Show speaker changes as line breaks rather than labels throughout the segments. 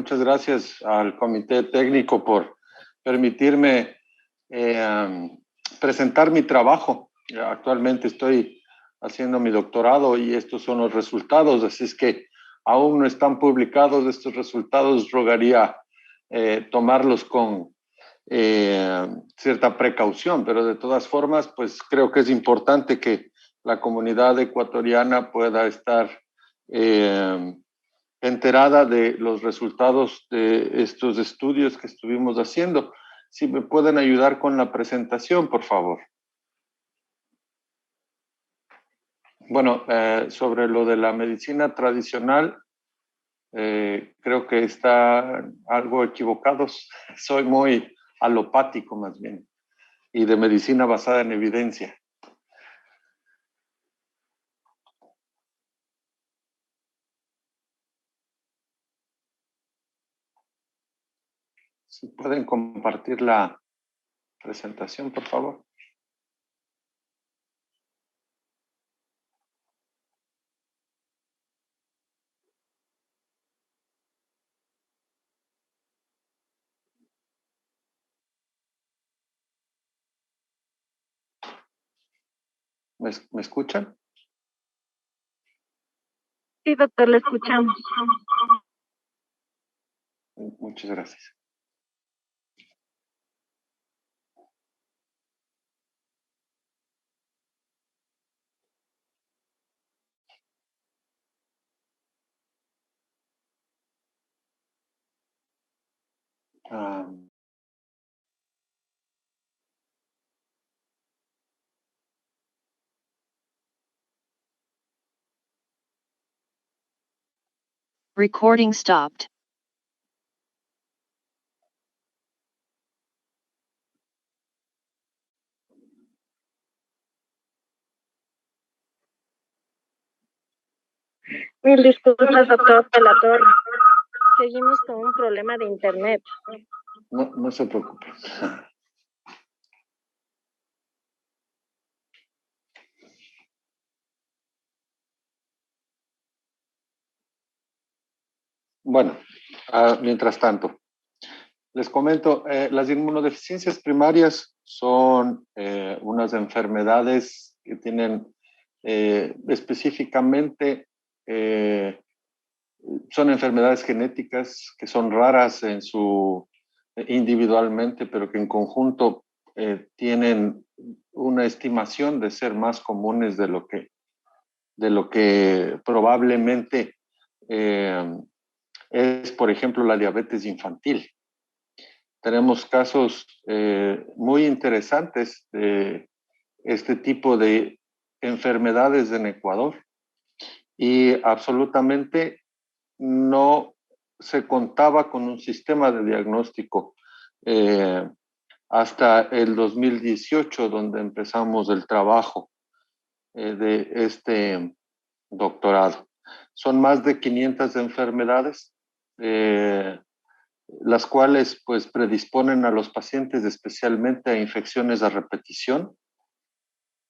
muchas gracias al Comité Técnico por permitirme presentar mi trabajo. Actualmente estoy haciendo mi doctorado y estos son los resultados, así es que aún no están publicados estos resultados, rogaría tomarlos con cierta precaución, pero de todas formas, pues creo que es importante que la comunidad ecuatoriana pueda estar enterada de los resultados de estos estudios que estuvimos haciendo. Si me pueden ayudar con la presentación, por favor. Bueno, sobre lo de la medicina tradicional, creo que están algo equivocados. Soy muy alopático más bien, y de medicina basada en evidencia. Si pueden compartir la presentación, por favor. ¿Me escuchan?
Sí, doctor, le escuchamos.
Muchas gracias.
Recording stopped.
Mil disculpas, doctor de la Torre. Seguimos con un problema de internet.
No se preocupe. Bueno, mientras tanto, les comento, las inmunodeficiencias primarias son unas enfermedades que tienen específicamente, son enfermedades genéticas que son raras en su individualmente, pero que en conjunto tienen una estimación de ser más comunes de lo que probablemente es, por ejemplo, la diabetes infantil. Tenemos casos muy interesantes de este tipo de enfermedades en Ecuador y absolutamente no se contaba con un sistema de diagnóstico hasta el 2018, donde empezamos el trabajo de este doctorado. Son más de 500 enfermedades, las cuales pues predisponen a los pacientes especialmente a infecciones a repetición,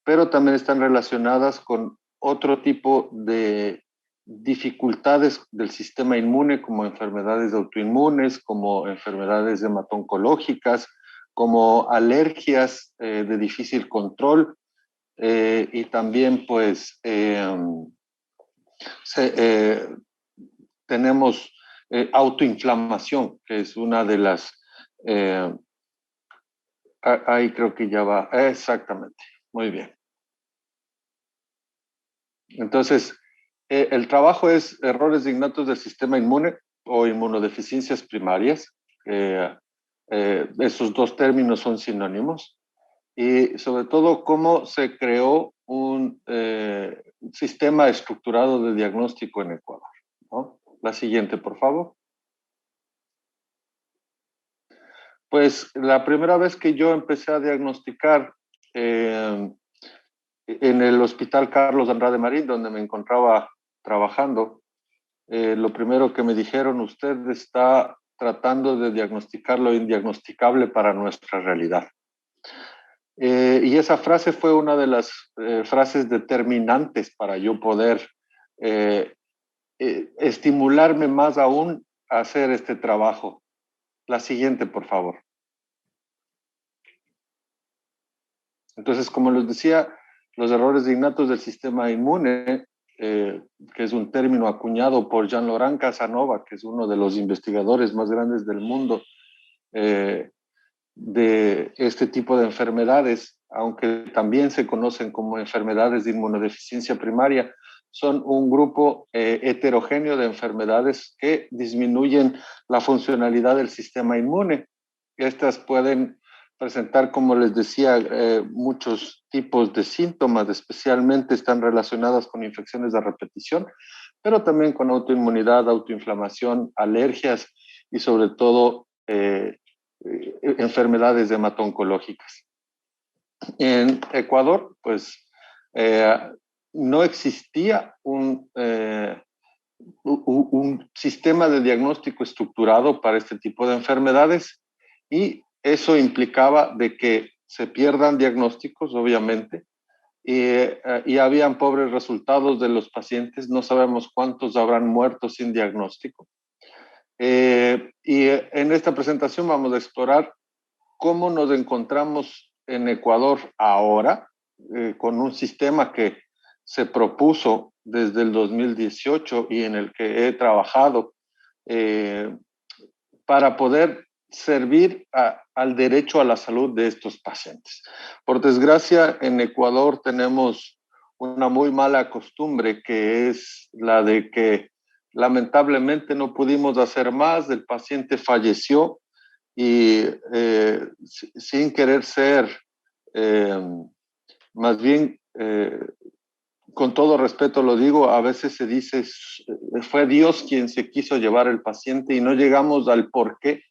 pero también están relacionadas con otro tipo de dificultades del sistema inmune, como enfermedades autoinmunes, como enfermedades hematoncológicas, como alergias de difícil control, y también pues tenemos autoinflamación, que es una de las... ahí creo que ya va, exactamente, muy bien. Entonces, el trabajo es errores innatos del sistema inmune o inmunodeficiencias primarias. Esos dos términos son sinónimos. Y sobre todo, cómo se creó un sistema estructurado de diagnóstico en Ecuador, ¿no? La siguiente, por favor. Pues la primera vez que yo empecé a diagnosticar en el Hospital Carlos Andrade Marín, donde me encontraba trabajando, lo primero que me dijeron: usted está tratando de diagnosticar lo indiagnosticable para nuestra realidad. Y esa frase fue una de las frases determinantes para yo poder estimularme más aún hacer este trabajo. La siguiente, por favor. Entonces, como les decía, los errores innatos del sistema inmune, que es un término acuñado por Jean-Laurent Casanova, que es uno de los investigadores más grandes del mundo de este tipo de enfermedades, aunque también se conocen como enfermedades de inmunodeficiencia primaria, son un grupo heterogéneo de enfermedades que disminuyen la funcionalidad del sistema inmune. Estas pueden presentar, como les decía, muchos tipos de síntomas, especialmente están relacionadas con infecciones de repetición, pero también con autoinmunidad, autoinflamación, alergias y sobre todo enfermedades hemato-oncológicas. En Ecuador, pues, no existía un sistema de diagnóstico estructurado para este tipo de enfermedades y eso implicaba de que se pierdan diagnósticos, obviamente, y habían pobres resultados de los pacientes, no sabemos cuántos habrán muerto sin diagnóstico. Y en esta presentación vamos a explorar cómo nos encontramos en Ecuador ahora, con un sistema que se propuso desde el 2018 y en el que he trabajado para poder servir al derecho a la salud de estos pacientes. Por desgracia, en Ecuador tenemos una muy mala costumbre, que es la de que lamentablemente no pudimos hacer más, el paciente falleció y sin querer ser, más bien, con todo respeto lo digo, a veces se dice, fue Dios quien se quiso llevar el paciente y no llegamos al por qué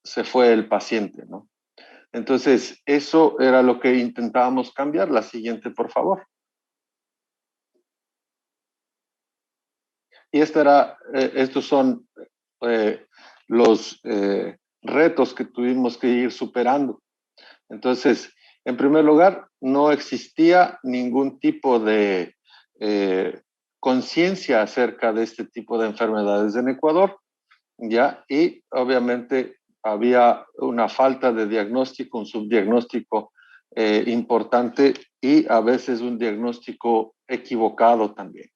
se fue el paciente, ¿no? Entonces, eso era lo que intentábamos cambiar. La siguiente, por favor. Y estos son los retos que tuvimos que ir superando. Entonces, en primer lugar, no existía ningún tipo de conciencia acerca de este tipo de enfermedades en Ecuador, ¿ya? Y obviamente había una falta de diagnóstico, un subdiagnóstico importante y a veces un diagnóstico equivocado también.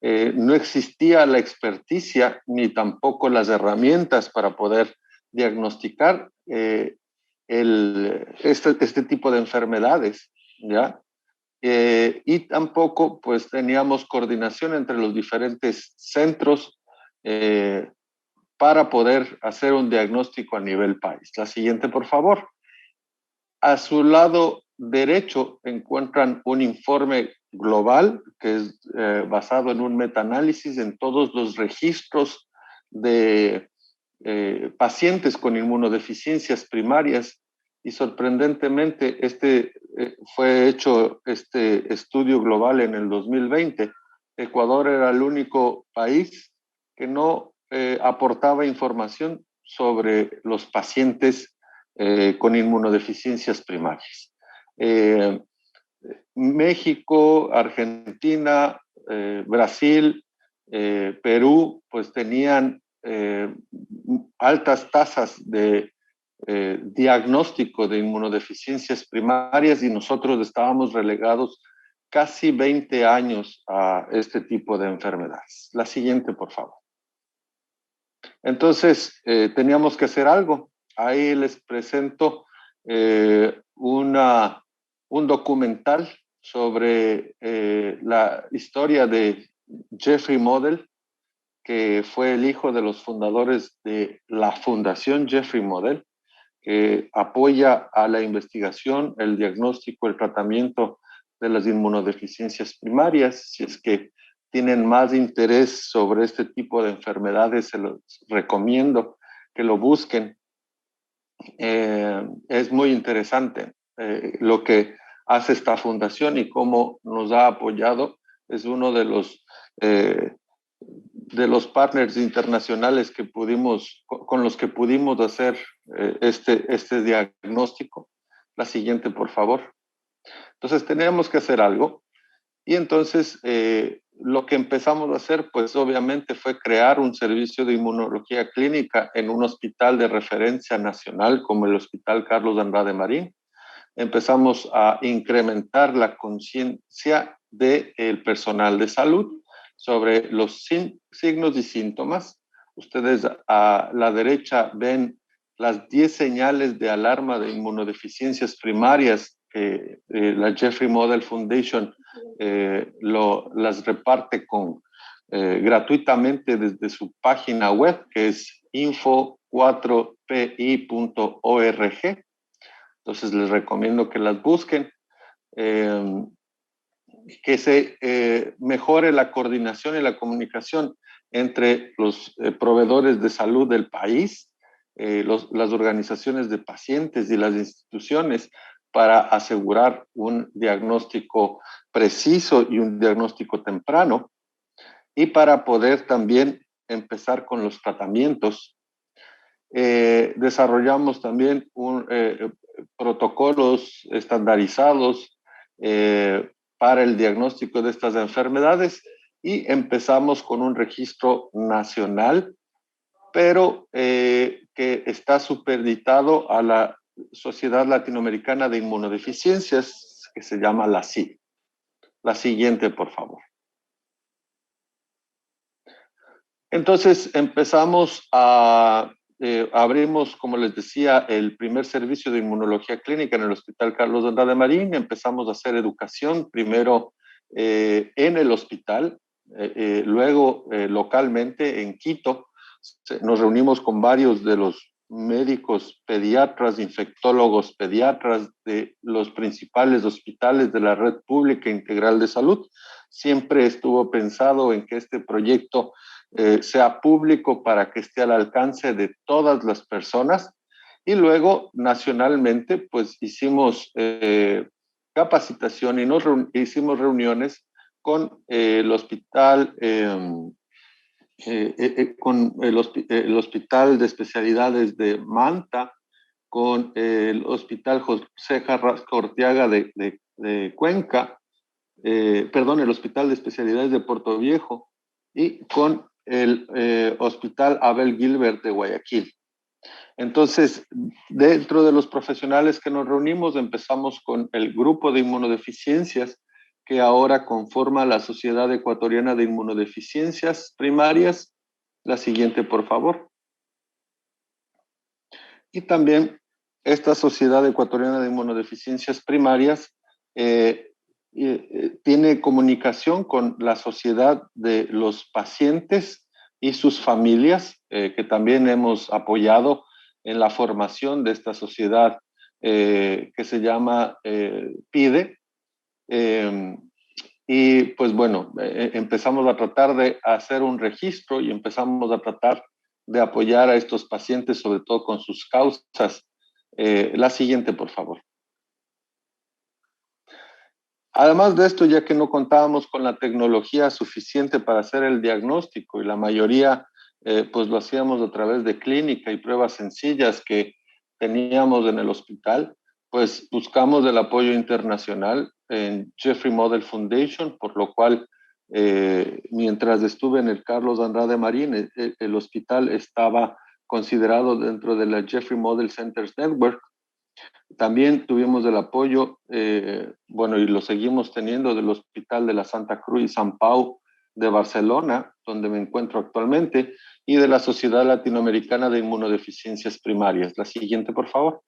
No existía la experticia ni tampoco las herramientas para poder diagnosticar este tipo de enfermedades, ¿ya? Y tampoco pues teníamos coordinación entre los diferentes centros para poder hacer un diagnóstico a nivel país. La siguiente, por favor. A su lado derecho encuentran un informe global que es basado en un metaanálisis en todos los registros de pacientes con inmunodeficiencias primarias y sorprendentemente fue hecho este estudio global en el 2020. Ecuador era el único país que no aportaba información sobre los pacientes con inmunodeficiencias primarias. México, Argentina, Brasil, Perú, pues tenían altas tasas de diagnóstico de inmunodeficiencias primarias y nosotros estábamos relegados casi 20 años a este tipo de enfermedades. La siguiente, por favor. Entonces, teníamos que hacer algo. Ahí les presento un documental sobre la historia de Jeffrey Modell, que fue el hijo de los fundadores de la Fundación Jeffrey Modell, que apoya a la investigación, el diagnóstico, el tratamiento de las inmunodeficiencias primarias. Si es que tienen más interés sobre este tipo de enfermedades, se los recomiendo que lo busquen. Es muy interesante lo que hace esta fundación y cómo nos ha apoyado. Es uno de los partners internacionales con los que pudimos hacer este diagnóstico. La siguiente, por favor. Entonces, teníamos que hacer algo. Y entonces lo que empezamos a hacer, pues obviamente fue crear un servicio de inmunología clínica en un hospital de referencia nacional como el Hospital Carlos Andrade Marín. Empezamos a incrementar la conciencia del personal de salud sobre los signos y síntomas. Ustedes a la derecha ven las 10 señales de alarma de inmunodeficiencias primarias que la Jeffrey Model Foundation las reparte gratuitamente desde su página web, que es info4pi.org. Entonces les recomiendo que las busquen, que se mejore la coordinación y la comunicación entre los proveedores de salud del país, las organizaciones de pacientes y las instituciones para asegurar un diagnóstico preciso y un diagnóstico temprano, y para poder también empezar con los tratamientos. Desarrollamos también protocolos estandarizados para el diagnóstico de estas enfermedades, y empezamos con un registro nacional, pero que está supeditado a la Sociedad Latinoamericana de Inmunodeficiencias, que se llama la SID. La siguiente, por favor. Entonces empezamos abrimos, como les decía, el primer servicio de inmunología clínica en el Hospital Carlos Andrade Marín. Empezamos a hacer educación primero en el hospital, luego localmente en Quito. Nos reunimos con varios de los médicos pediatras, infectólogos pediatras de los principales hospitales de la Red Pública Integral de Salud. Siempre estuvo pensado en que este proyecto sea público para que esté al alcance de todas las personas. Y luego nacionalmente pues hicimos capacitación y hicimos reuniones con el hospital con el Hospital de Especialidades de Manta, con el Hospital José Carrasco Orteaga de Cuenca, el Hospital de Especialidades de Puerto Viejo, y con el Hospital Abel Gilbert de Guayaquil. Entonces, dentro de los profesionales que nos reunimos, empezamos con el grupo de inmunodeficiencias, que ahora conforma la Sociedad Ecuatoriana de Inmunodeficiencias Primarias. La siguiente, por favor. Y también esta Sociedad Ecuatoriana de Inmunodeficiencias Primarias tiene comunicación con la sociedad de los pacientes y sus familias, que también hemos apoyado en la formación de esta sociedad que se llama PIDE. Y pues bueno, empezamos a tratar de hacer un registro y empezamos a tratar de apoyar a estos pacientes, sobre todo con sus causas. La siguiente, por favor. Además de esto, ya que no contábamos con la tecnología suficiente para hacer el diagnóstico, y la mayoría pues lo hacíamos a través de clínica y pruebas sencillas que teníamos en el hospital, pues buscamos el apoyo internacional en Jeffrey Model Foundation, por lo cual mientras estuve en el Carlos Andrade Marín, el hospital estaba considerado dentro de la Jeffrey Model Centers Network. También tuvimos el apoyo, bueno, y lo seguimos teniendo, del Hospital de la Santa Cruz y Sant Pau de Barcelona, donde me encuentro actualmente, y de la Sociedad Latinoamericana de Inmunodeficiencias Primarias. La siguiente, por favor.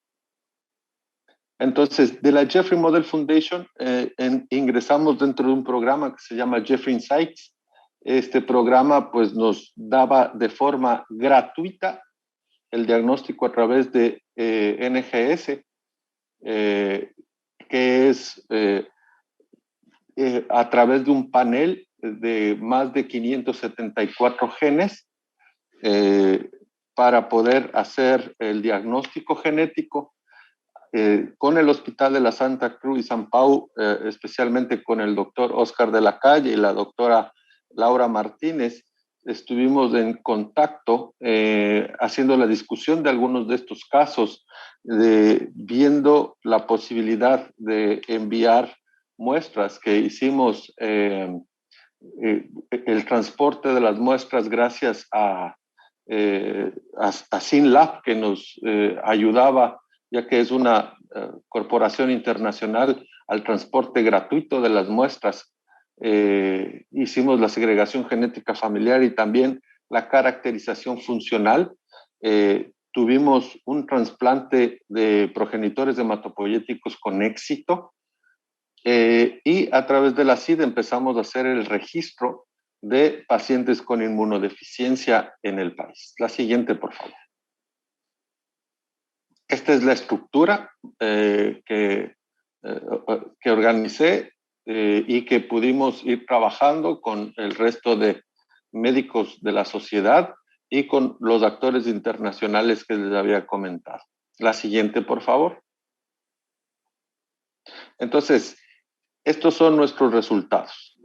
Entonces, de la Jeffrey Model Foundation ingresamos dentro de un programa que se llama Jeffrey Insights. Este programa pues nos daba de forma gratuita el diagnóstico a través de NGS, que es a través de un panel de más de 574 genes para poder hacer el diagnóstico genético con el Hospital de la Santa Cruz y Sant Pau, especialmente con el doctor Oscar de la Calle y la doctora Laura Martínez. Estuvimos en contacto haciendo la discusión de algunos de estos casos, viendo la posibilidad de enviar muestras que hicimos el transporte de las muestras gracias a SYNLAB, que nos ayudaba, ya que es una corporación internacional, al transporte gratuito de las muestras. Hicimos la segregación genética familiar y también la caracterización funcional. Tuvimos un trasplante de progenitores hematopoyéticos con éxito. Y a través de la CID empezamos a hacer el registro de pacientes con inmunodeficiencia en el país. La siguiente, por favor. Esta es la estructura que organicé y que pudimos ir trabajando con el resto de médicos de la sociedad y con los actores internacionales que les había comentado. La siguiente, por favor. Entonces, estos son nuestros resultados.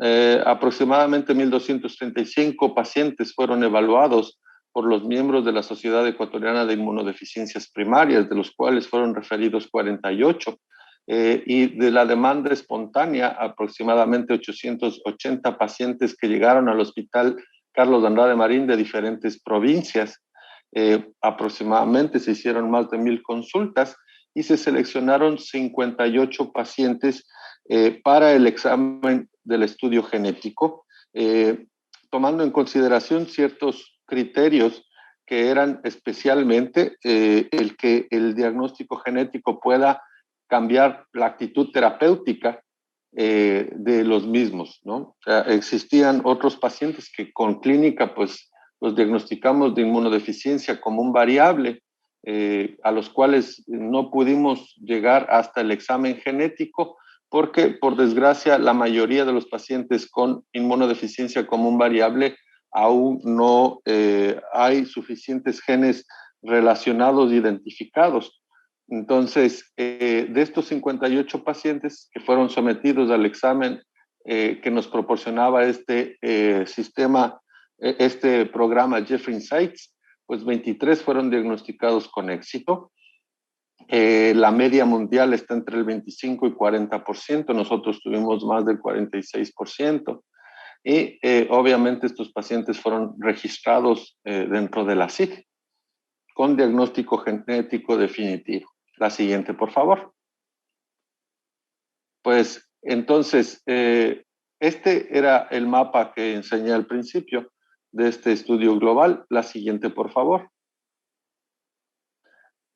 Aproximadamente 1.235 pacientes fueron evaluados por los miembros de la Sociedad Ecuatoriana de Inmunodeficiencias Primarias, de los cuales fueron referidos 48, y de la demanda espontánea, aproximadamente 880 pacientes que llegaron al Hospital Carlos Andrade Marín de diferentes provincias. Aproximadamente se hicieron más de 1,000 consultas y se seleccionaron 58 pacientes para el examen del estudio genético, tomando en consideración ciertos criterios que eran especialmente el que el diagnóstico genético pueda cambiar la actitud terapéutica de los mismos, ¿no? O sea, existían otros pacientes que con clínica pues los diagnosticamos de inmunodeficiencia como un variable, a los cuales no pudimos llegar hasta el examen genético, porque por desgracia la mayoría de los pacientes con inmunodeficiencia como un variable aún no hay suficientes genes relacionados identificados. Entonces, de estos 58 pacientes que fueron sometidos al examen que nos proporcionaba este sistema, este programa Jeffrey Insights, pues 23 fueron diagnosticados con éxito. La media mundial está entre el 25 y 40%, nosotros tuvimos más del 46%, y obviamente estos pacientes fueron registrados dentro de la CID con diagnóstico genético definitivo. La siguiente, por favor. Pues entonces, este era el mapa que enseñé al principio de este estudio global. La siguiente, por favor.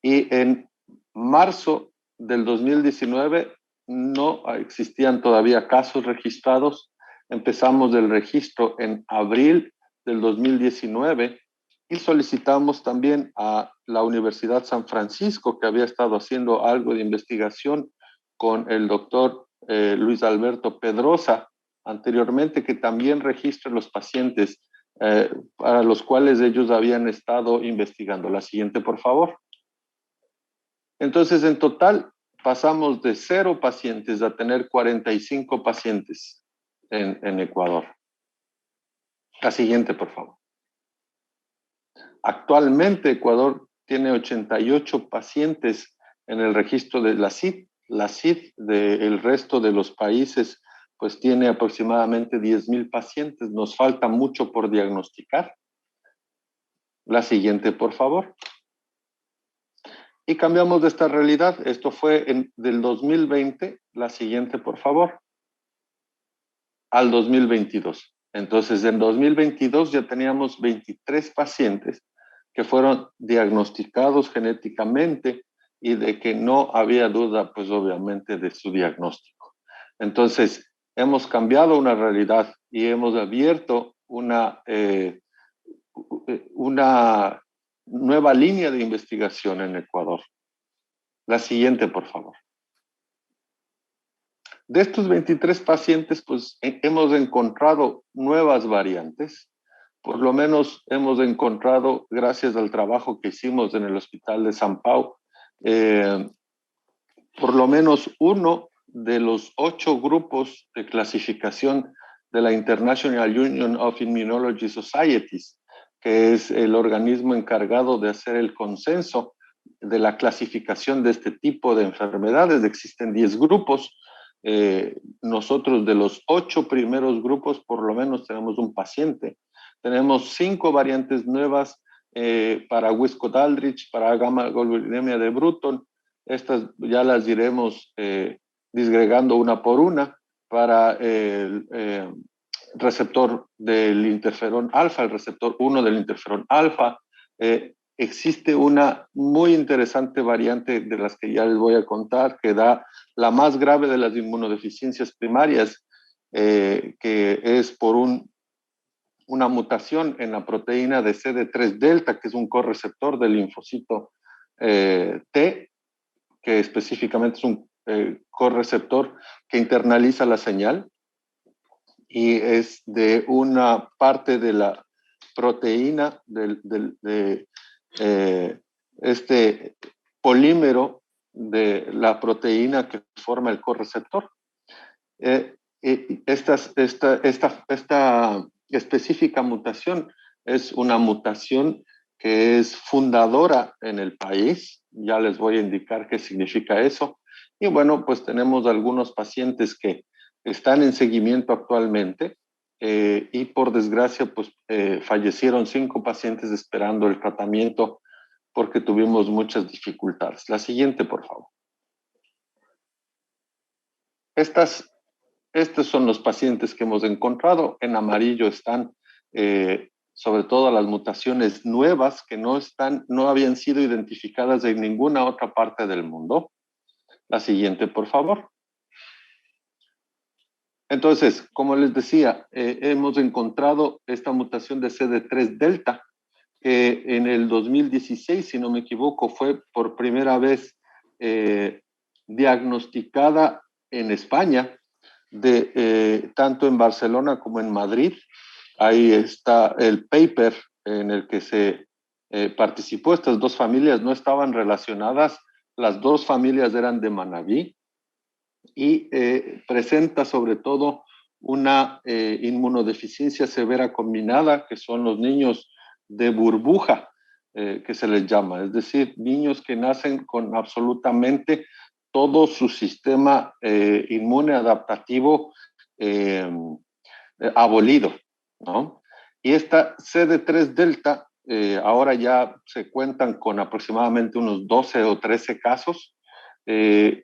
Y en marzo del 2019 no existían todavía casos registrados. Empezamos el registro en abril del 2019 y solicitamos también a la Universidad San Francisco, que había estado haciendo algo de investigación con el doctor Luis Alberto Pedrosa anteriormente, que también registre los pacientes para los cuales ellos habían estado investigando. La siguiente, por favor. Entonces, en total, pasamos de 0 pacientes a tener 45 pacientes en Ecuador. La siguiente, por favor. Actualmente, Ecuador tiene 88 pacientes en el registro de la CID. La CID del resto de los países, pues tiene aproximadamente 10,000 pacientes. Nos falta mucho por diagnosticar. La siguiente, por favor. Y cambiamos de esta realidad. Esto fue del 2020, la siguiente, por favor, al 2022. Entonces, en 2022 ya teníamos 23 pacientes que fueron diagnosticados genéticamente y de que no había duda, pues obviamente, de su diagnóstico. Entonces, hemos cambiado una realidad y hemos abierto una nueva línea de investigación en Ecuador. La siguiente, por favor. De estos 23 pacientes, pues hemos encontrado nuevas variantes. Por lo menos hemos encontrado, gracias al trabajo que hicimos en el Hospital de San Pau, por lo menos uno de los 8 grupos de clasificación de la International Union of Immunology Societies, que es el organismo encargado de hacer el consenso de la clasificación de este tipo de enfermedades. Existen 10 grupos. nosotros de los 8 primeros grupos, por lo menos tenemos un paciente. Tenemos 5 variantes nuevas para Wiskott-Aldrich, para gamma-globulinemia de Bruton. Estas ya las iremos disgregando una por una. Para el receptor del interferón alfa, el receptor 1 del interferón alfa, existe una muy interesante variante de las que ya les voy a contar, que da la más grave de las inmunodeficiencias primarias, que es por una mutación en la proteína de CD3 delta, que es un correceptor del linfocito T, que específicamente es un correceptor que internaliza la señal y es de una parte de la proteína de este polímero de la proteína que forma el correceptor. Esta específica mutación es una mutación que es fundadora en el país. Ya les voy a indicar qué significa eso. Y bueno, pues tenemos algunos pacientes que están en seguimiento actualmente y por desgracia, pues fallecieron 5 pacientes esperando el tratamiento porque tuvimos muchas dificultades. La siguiente, por favor. Estos son los pacientes que hemos encontrado. En amarillo están sobre todo las mutaciones nuevas que no habían sido identificadas en ninguna otra parte del mundo. La siguiente, por favor. Entonces, como les decía, hemos encontrado esta mutación de CD3 delta, que en el 2016, si no me equivoco, fue por primera vez diagnosticada en España, tanto en Barcelona como en Madrid. Ahí está el paper en el que se participó. Estas 2 familias no estaban relacionadas, las 2 familias eran de Manabí y presenta sobre todo una inmunodeficiencia severa combinada, que son los niños de burbuja, que se les llama, es decir, niños que nacen con absolutamente todo su sistema inmune adaptativo abolido, ¿no? Y esta CD3 delta, ahora ya se cuentan con aproximadamente unos 12 o 13 casos,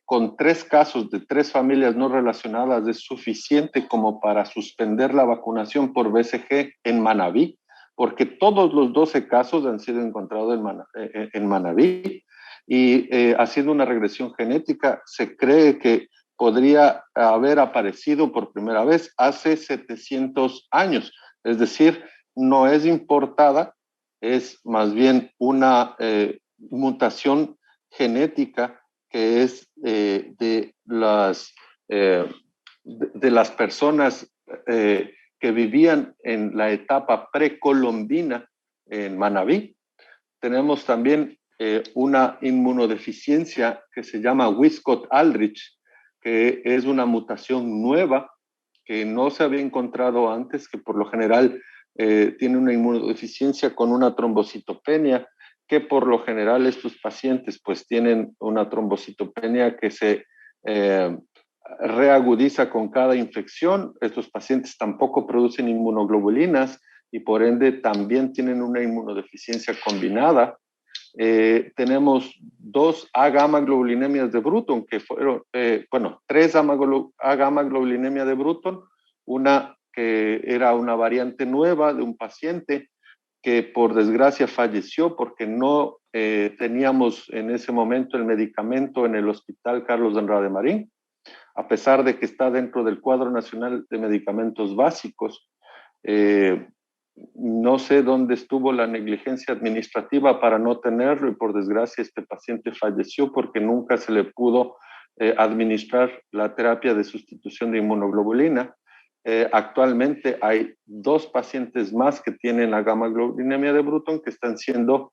con 3 casos de 3 familias no relacionadas es suficiente como para suspender la vacunación por BCG en Manabí, porque todos los 12 casos han sido encontrados en Manabí y haciendo una regresión genética se cree que podría haber aparecido por primera vez hace 700 años, es decir, no es importada, es más bien una mutación genética que es de las personas que vivían en la etapa precolombina en Manabí. Tenemos también una inmunodeficiencia que se llama Wiskott-Aldrich, que es una mutación nueva que no se había encontrado antes, que por lo general tiene una inmunodeficiencia con una trombocitopenia, que por lo general estos pacientes pues tienen una trombocitopenia que se reagudiza con cada infección. Estos pacientes tampoco producen inmunoglobulinas y por ende también tienen una inmunodeficiencia combinada. Tenemos 2 A-gamma-globulинemias de Bruton, que fueron, 3 A-gamma-globulinemia de Bruton, una que era una variante nueva de un paciente que por desgracia falleció porque no teníamos en ese momento el medicamento en el Hospital Carlos de Andrade Marín, a pesar de que está dentro del cuadro nacional de medicamentos básicos. No sé dónde estuvo la negligencia administrativa para no tenerlo y por desgracia este paciente falleció porque nunca se le pudo administrar la terapia de sustitución de inmunoglobulina. Actualmente hay 2 pacientes más que tienen la gamma-globulinemia de Bruton que están siendo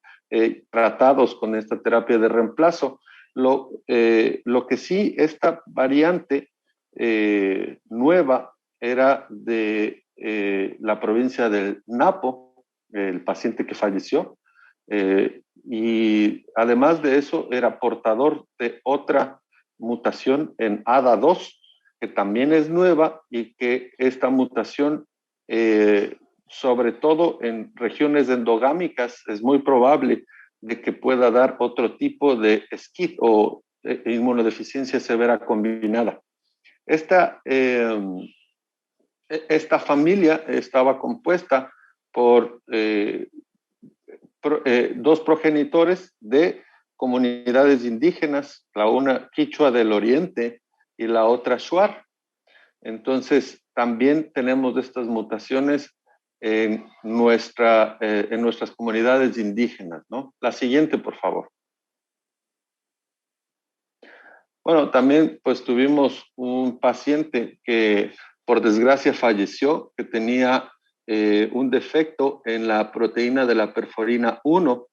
tratados con esta terapia de reemplazo. Lo que sí, esta variante nueva era de la provincia del Napo, el paciente que falleció, y además de eso era portador de otra mutación en ADA2, que también es nueva y que esta mutación, sobre todo en regiones endogámicas, es muy probable de que pueda dar otro tipo de SCID o inmunodeficiencia severa combinada. Esta familia estaba compuesta por dos progenitores de comunidades indígenas, la una quichua del oriente y la otra shuar. Entonces, también tenemos estas mutaciones en nuestras comunidades indígenas, ¿no? La siguiente, por favor. Bueno, también pues tuvimos un paciente que por desgracia falleció, que tenía un defecto en la proteína de la perforina 1,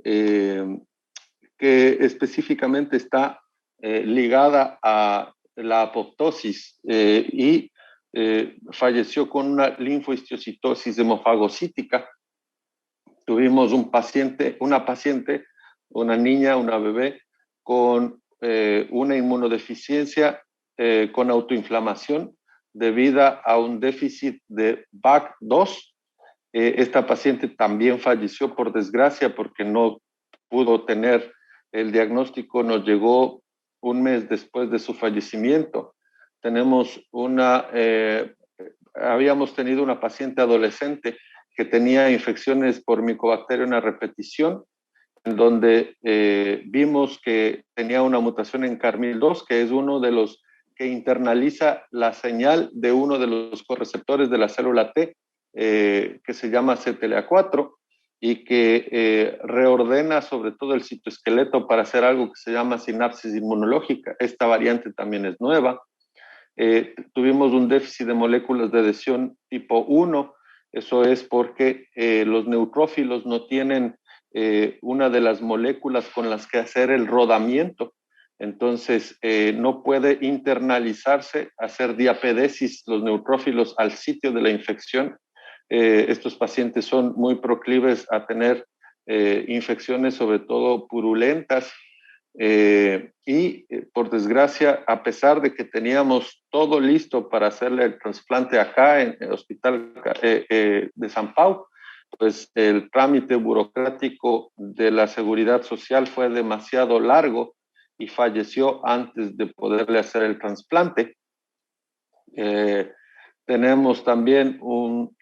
que específicamente está ligada a la apoptosis y falleció con una linfohistiocytosis hemofagocítica. Tuvimos una niña, una bebé, con una inmunodeficiencia con autoinflamación debida a un déficit de BAC2. Esta paciente también falleció por desgracia porque no pudo tener el diagnóstico, nos llegó un mes después de su fallecimiento. Habíamos tenido una paciente adolescente que tenía infecciones por Mycobacterium a repetición, en donde vimos que tenía una mutación en Carmil2, que es uno de los que internaliza la señal de uno de los correceptores de la célula T, que se llama CTLA4, y que reordena sobre todo el citoesqueleto para hacer algo que se llama sinapsis inmunológica. Esta variante también es nueva. Tuvimos un déficit de moléculas de adhesión tipo 1, eso es porque los neutrófilos no tienen una de las moléculas con las que hacer el rodamiento, entonces no puede internalizarse, hacer diapedesis los neutrófilos al sitio de la infección. Estos pacientes son muy proclives a tener infecciones, sobre todo purulentas, y por desgracia, a pesar de que teníamos todo listo para hacerle el trasplante acá en el hospital de San Pau, pues el trámite burocrático de la seguridad social fue demasiado largo y falleció antes de poderle hacer el trasplante. Tenemos también un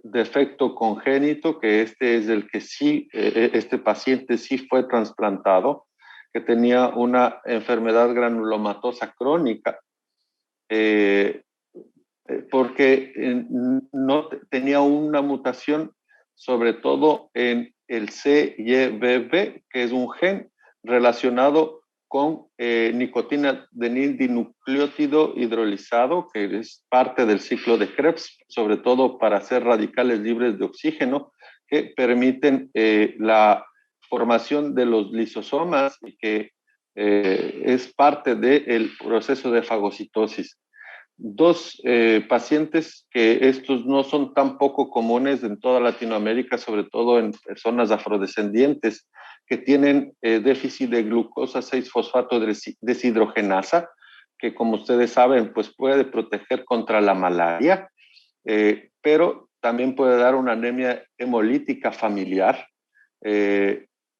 defecto congénito, que este es el que sí, este paciente sí fue trasplantado, que tenía una enfermedad granulomatosa crónica, porque no tenía una mutación, sobre todo en el CYBB, que es un gen relacionado con nicotina dinucleótido hidrolizado, que es parte del ciclo de Krebs, sobre todo para hacer radicales libres de oxígeno, que permiten la formación de los lisosomas y que es parte del proceso de fagocitosis. Dos pacientes que estos no son tan poco comunes en toda Latinoamérica, sobre todo en personas afrodescendientes, que tienen déficit de glucosa 6-fosfato deshidrogenasa, que como ustedes saben, pues puede proteger contra la malaria, pero también puede dar una anemia hemolítica familiar.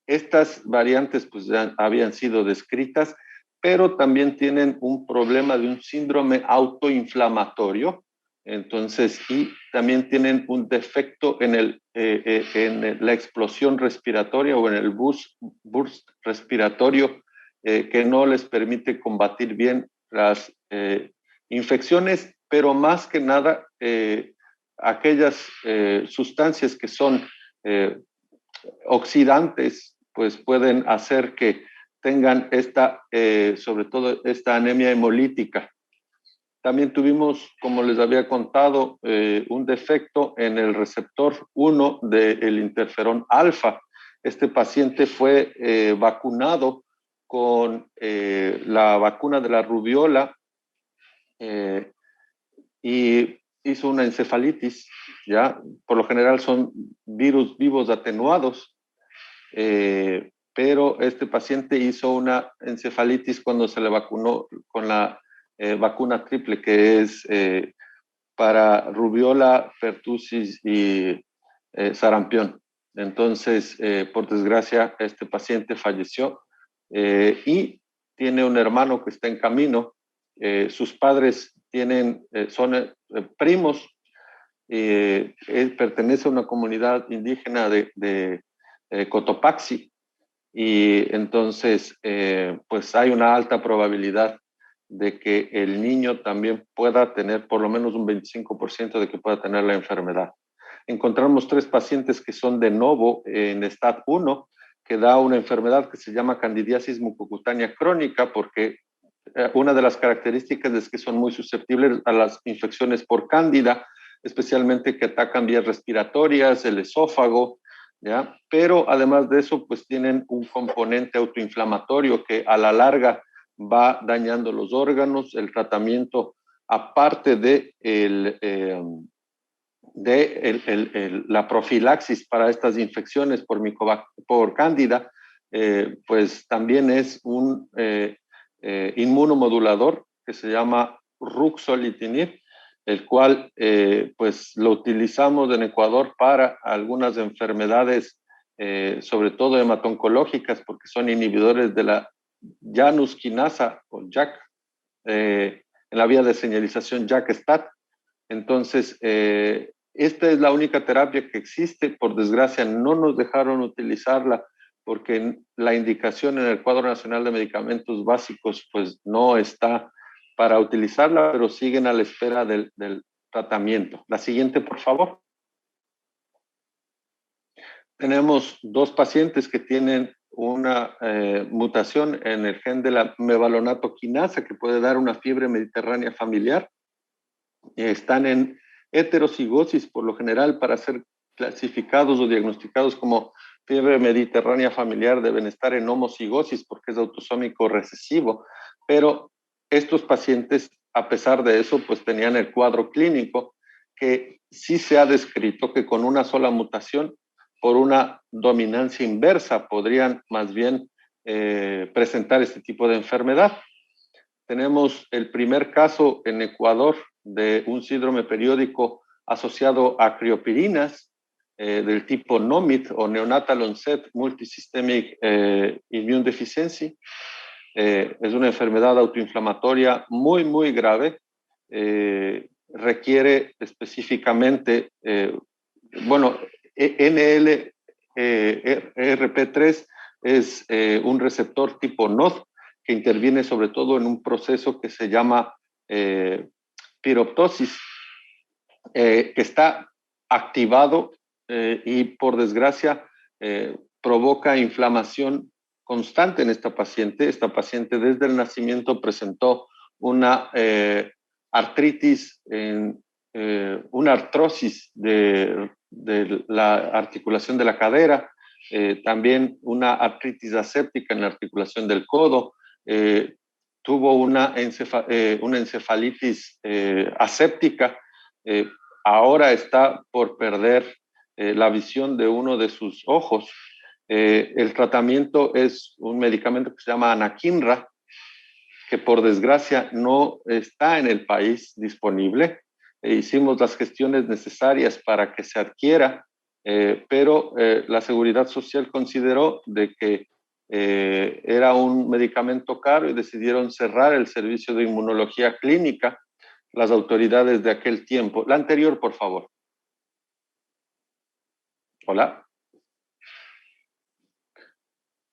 Estas variantes pues ya habían sido descritas, pero también tienen un problema de un síndrome autoinflamatorio, entonces, y también tienen un defecto en la explosión respiratoria o en el burst respiratorio que no les permite combatir bien las infecciones, pero más que nada aquellas sustancias que son oxidantes, pues pueden hacer que tengan sobre todo esta anemia hemolítica. También tuvimos, como les había contado, un defecto en el receptor 1 del interferón alfa. Este paciente fue vacunado con la vacuna de la rubiola y hizo una encefalitis, ¿ya? Por lo general son virus vivos atenuados, pero este paciente hizo una encefalitis cuando se le vacunó con la vacuna triple que es para rubiola, pertussis y sarampión. Entonces, por desgracia, este paciente falleció y tiene un hermano que está en camino. Sus padres son primos, él pertenece a una comunidad indígena de Cotopaxi, y entonces pues hay una alta probabilidad de que el niño también pueda tener por lo menos un 25% de que pueda tener la enfermedad. Encontramos 3 pacientes que son de novo en estado 1, que da una enfermedad que se llama candidiasis mucocutánea crónica, porque una de las características es que son muy susceptibles a las infecciones por cándida, especialmente que atacan vías respiratorias, el esófago, ¿ya? Pero además de eso, pues tienen un componente autoinflamatorio que a la larga va dañando los órganos. El tratamiento, aparte de la profilaxis para estas infecciones por cándida, pues también es un inmunomodulador que se llama ruxolitinib, el cual pues lo utilizamos en Ecuador para algunas enfermedades, sobre todo hematoncológicas, porque son inhibidores de la Janus quinasa o JAK, en la vía de señalización JAK-STAT. Entonces, esta es la única terapia que existe. Por desgracia, no nos dejaron utilizarla porque la indicación en el Cuadro Nacional de Medicamentos Básicos pues no está para utilizarla, pero siguen a la espera del tratamiento. La siguiente, por favor. Tenemos 2 pacientes que tienen una mutación en el gen de la mevalonato quinasa que puede dar una fiebre mediterránea familiar. Están en heterocigosis por lo general. Para ser clasificados o diagnosticados como fiebre mediterránea familiar deben estar en homocigosis porque es autosómico recesivo, pero estos pacientes, a pesar de eso, pues tenían el cuadro clínico que sí se ha descrito que con una sola mutación por una dominancia inversa podrían más bien presentar este tipo de enfermedad. Tenemos el primer caso en Ecuador de un síndrome periódico asociado a criopirinas del tipo NOMID o Neonatal Onset Multisystemic Immune Deficiency. Es una enfermedad autoinflamatoria muy, muy grave. Requiere específicamente, NLRP3 es un receptor tipo NOD que interviene sobre todo en un proceso que se llama piroptosis, que está activado y por desgracia provoca inflamación constante en esta paciente. Esta paciente desde el nacimiento presentó una artritis, una artrosis de la articulación de la cadera, también una artritis aséptica en la articulación del codo, tuvo una encefalitis aséptica, ahora está por perder la visión de uno de sus ojos. El tratamiento es un medicamento que se llama anakinra, que por desgracia no está en el país disponible. Hicimos las gestiones necesarias para que se adquiera, pero la Seguridad Social consideró de que era un medicamento caro y decidieron cerrar el servicio de inmunología clínica las autoridades de aquel tiempo. La anterior, por favor. Hola.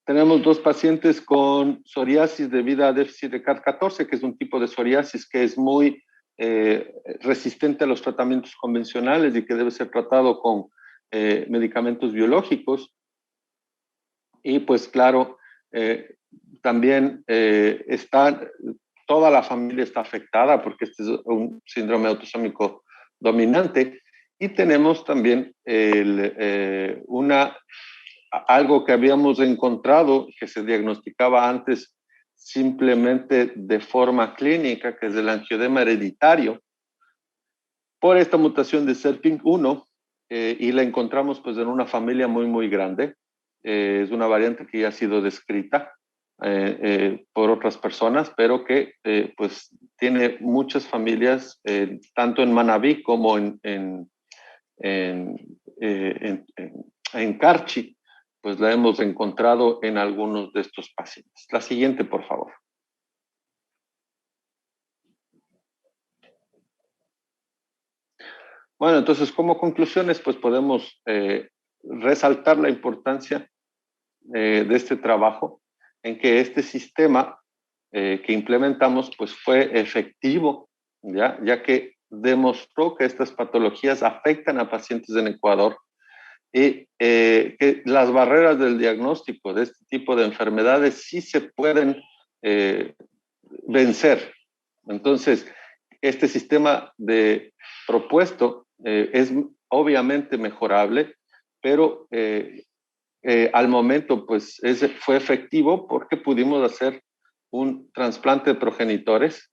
Tenemos 2 pacientes con psoriasis debido a déficit de CAD14, que es un tipo de psoriasis que es muy resistente a los tratamientos convencionales y que debe ser tratado con medicamentos biológicos. Y pues claro, también toda la familia está afectada porque este es un síndrome autosómico dominante. Y tenemos también algo que habíamos encontrado que se diagnosticaba antes simplemente de forma clínica, que es el angioedema hereditario, por esta mutación de SERPING1, y la encontramos pues en una familia muy, muy grande. Es una variante que ya ha sido descrita por otras personas, pero que pues tiene muchas familias, tanto en Manabí como en Carchi, pues la hemos encontrado en algunos de estos pacientes. La siguiente, por favor. Bueno, entonces, como conclusiones, pues podemos resaltar la importancia de este trabajo, en que este sistema que implementamos pues fue efectivo, ya que demostró que estas patologías afectan a pacientes en Ecuador y que las barreras del diagnóstico de este tipo de enfermedades sí se pueden vencer. Entonces, este sistema de propuesto es obviamente mejorable, pero al momento pues fue efectivo porque pudimos hacer un trasplante de progenitores,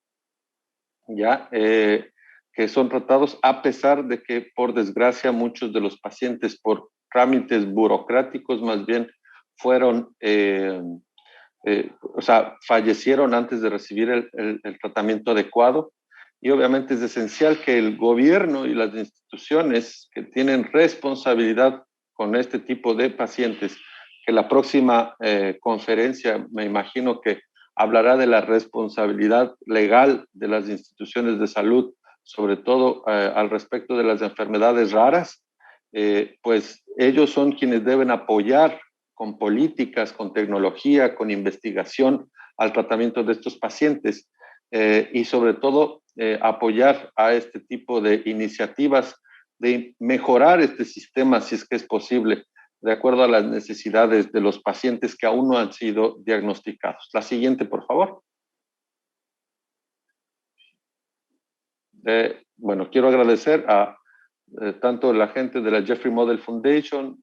ya que son tratados a pesar de que por desgracia muchos de los pacientes por trámites burocráticos más bien fueron, o sea, fallecieron antes de recibir el tratamiento adecuado. Y obviamente es esencial que el gobierno y las instituciones que tienen responsabilidad con este tipo de pacientes, que la próxima conferencia me imagino que hablará de la responsabilidad legal de las instituciones de salud, sobre todo al respecto de las enfermedades raras, pues ellos son quienes deben apoyar con políticas, con tecnología, con investigación al tratamiento de estos pacientes y sobre todo apoyar a este tipo de iniciativas de mejorar este sistema si es que es posible, de acuerdo a las necesidades de los pacientes que aún no han sido diagnosticados. La siguiente, por favor. Bueno, quiero agradecer a tanto la gente de la Jeffrey Model Foundation,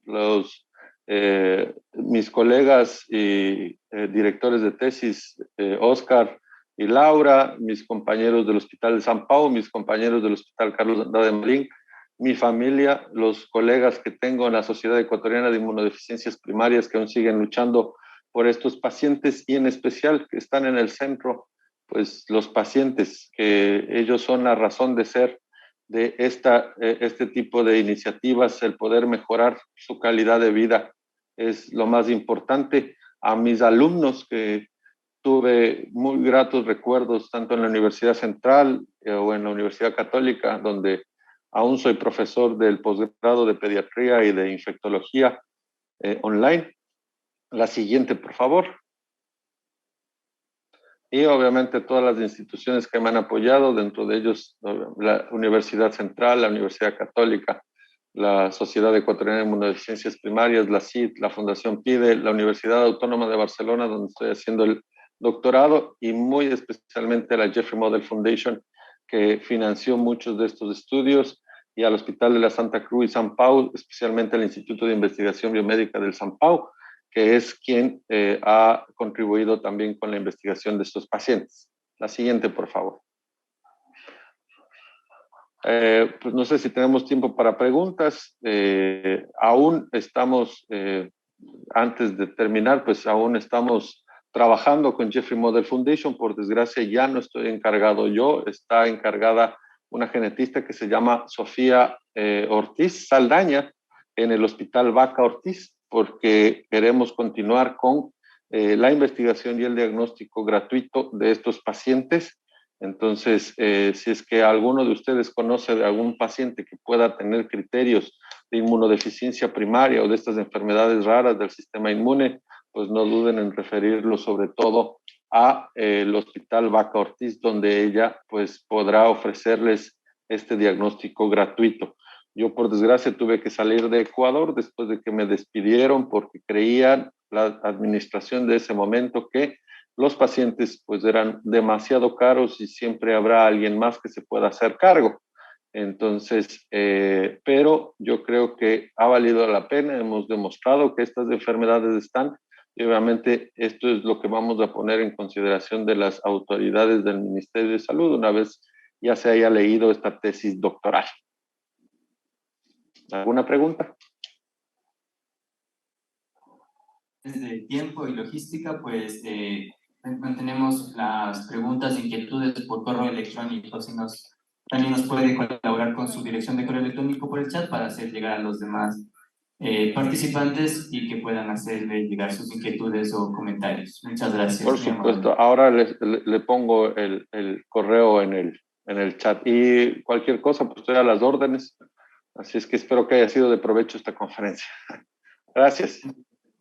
mis colegas y directores de tesis, Oscar y Laura, mis compañeros del Hospital de San Pau, mis compañeros del Hospital Carlos Andrade Marín, mi familia, los colegas que tengo en la Sociedad Ecuatoriana de Inmunodeficiencias Primarias que aún siguen luchando por estos pacientes y en especial que están en el centro, pues los pacientes, que ellos son la razón de ser de este tipo de iniciativas, el poder mejorar su calidad de vida es lo más importante. A mis alumnos que tuve muy gratos recuerdos tanto en la Universidad Central o en la Universidad Católica, donde aún soy profesor del posgrado de pediatría y de infectología online. La siguiente, por favor. Y obviamente todas las instituciones que me han apoyado, dentro de ellos la Universidad Central, la Universidad Católica, la Sociedad Ecuatoriana de Inmunodeficiencias Primarias, la CID, la Fundación PIDE, la Universidad Autónoma de Barcelona, donde estoy haciendo el doctorado, y muy especialmente la Jeffrey Model Foundation, que financió muchos de estos estudios, y al Hospital de la Santa Cruz y San Pau, especialmente al Instituto de Investigación Biomédica del San Pau, que es quien ha contribuido también con la investigación de estos pacientes. La siguiente, por favor. Pues no sé si tenemos tiempo para preguntas. Aún estamos, antes de terminar, pues aún estamos trabajando con Jeffrey Model Foundation. Por desgracia, ya no estoy encargado yo, está encargada una genetista que se llama Sofía Ortiz Saldaña en el Hospital Vaca Ortiz, porque queremos continuar con la investigación y el diagnóstico gratuito de estos pacientes. Entonces, si es que alguno de ustedes conoce de algún paciente que pueda tener criterios de inmunodeficiencia primaria o de estas enfermedades raras del sistema inmune, pues no duden en referirlo sobre todo a el Hospital Vaca Ortiz, donde ella pues podrá ofrecerles este diagnóstico gratuito. Yo por desgracia tuve que salir de Ecuador después de que me despidieron porque creían la administración de ese momento que los pacientes pues eran demasiado caros y siempre habrá alguien más que se pueda hacer cargo. Entonces, pero yo creo que ha valido la pena, hemos demostrado que estas enfermedades están y obviamente esto es lo que vamos a poner en consideración de las autoridades del Ministerio de Salud una vez ya se haya leído esta tesis doctoral. ¿Alguna pregunta?
De tiempo y logística, pues mantenemos las preguntas e inquietudes por correo electrónico. También nos puede colaborar con su dirección de correo electrónico por el chat para hacer llegar a los demás participantes y que puedan hacerle llegar sus inquietudes o comentarios. Muchas gracias.
Por supuesto, ahora le pongo el correo en el chat y cualquier cosa, pues estoy a las órdenes. Así es que espero que haya sido de provecho esta conferencia. Gracias.